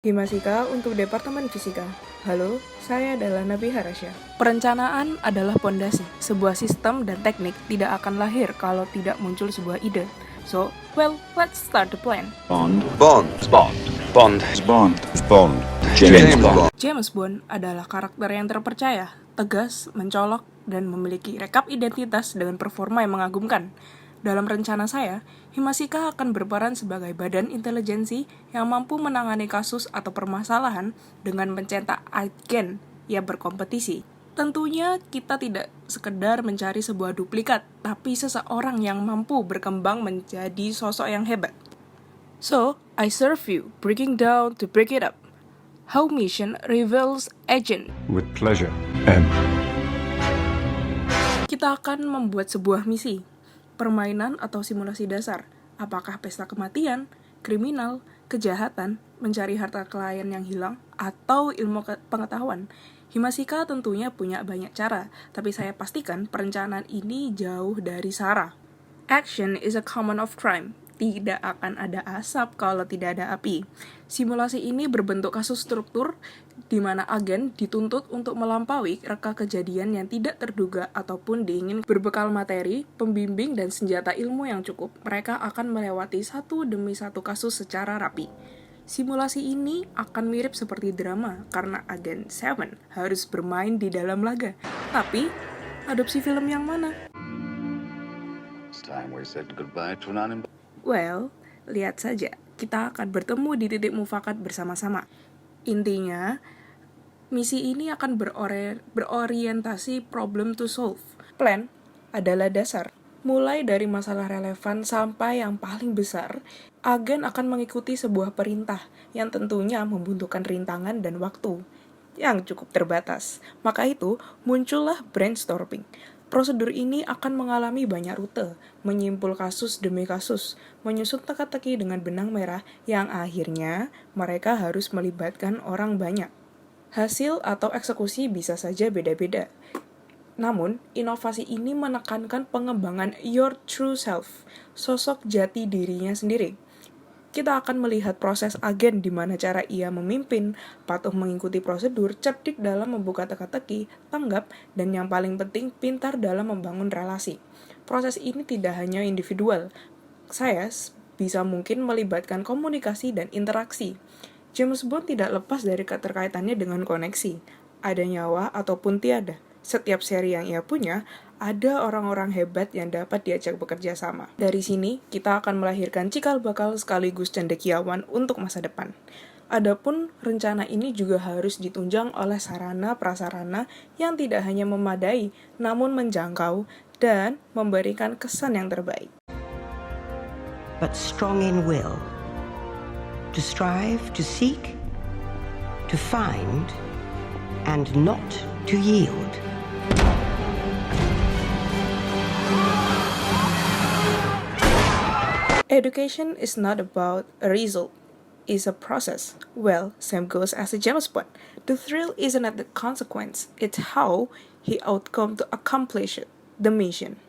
Himasika untuk Departemen Fisika. Halo, saya adalah Nabi Harasya. Perencanaan adalah pondasi. Sebuah sistem dan teknik tidak akan lahir kalau tidak muncul sebuah ide. So, let's start the plan. Bond. James Bond adalah karakter yang terpercaya, tegas, mencolok, dan memiliki rekap identitas dengan performa yang mengagumkan. Dalam rencana saya, Himasika akan berperan sebagai badan intelijensi yang mampu menangani kasus atau permasalahan dengan mencetak agen yang berkompetisi. Tentunya kita tidak sekedar mencari sebuah duplikat, tapi seseorang yang mampu berkembang menjadi sosok yang hebat. So, I serve you, breaking down to break it up. How mission reveals agent. With pleasure, M. Kita akan membuat sebuah misi, permainan atau simulasi dasar. Apakah pesta kematian, kriminal, kejahatan, mencari harta klien yang hilang, atau ilmu pengetahuan. Himasika tentunya punya banyak cara, tapi saya pastikan perencanaan ini jauh dari sara. Action is a common of crime. Tidak akan ada asap kalau tidak ada api. Simulasi ini berbentuk kasus struktur di mana agen dituntut untuk melampaui reka kejadian yang tidak terduga ataupun diingin berbekal materi, pembimbing, dan senjata ilmu yang cukup. Mereka akan melewati satu demi satu kasus secara rapi. Simulasi ini akan mirip seperti drama karena agen Seven harus bermain di dalam laga. Tapi, adopsi film yang mana? It's time we said goodbye to an Well, lihat saja, kita akan bertemu di titik mufakat bersama-sama. Intinya, misi ini akan berorientasi problem to solve. Plan adalah dasar. Mulai dari masalah relevan sampai yang paling besar, agen akan mengikuti sebuah perintah yang tentunya membutuhkan rintangan dan waktu yang cukup terbatas. Maka itu, muncullah brainstorming. Prosedur ini akan mengalami banyak rute, menyimpul kasus demi kasus, menyusun teka-teki dengan benang merah yang akhirnya mereka harus melibatkan orang banyak. Hasil atau eksekusi bisa saja beda-beda. Namun, inovasi ini menekankan pengembangan your true self, sosok jati dirinya sendiri. Kita akan melihat proses agen di mana cara ia memimpin, patuh mengikuti prosedur, cerdik dalam membuka teka-teki, tanggap, dan yang paling penting, pintar dalam membangun relasi. Proses ini tidak hanya individual. Saya bisa mungkin melibatkan komunikasi dan interaksi. James Bond tidak lepas dari keterkaitannya dengan koneksi. Ada nyawa ataupun tiada. Setiap seri yang ia punya, ada orang-orang hebat yang dapat diajak bekerja sama. Dari sini, kita akan melahirkan cikal bakal sekaligus cendekiawan untuk masa depan. Adapun rencana ini juga harus ditunjang oleh sarana-prasarana yang tidak hanya memadai, namun menjangkau dan memberikan kesan yang terbaik. But strong in will, to strive, to seek, to find, and not to yield. Education is not about a result, it's a process. Well, same goes as a James Bond. The thrill isn't at the consequence, it's how he outcome to accomplish it, the mission.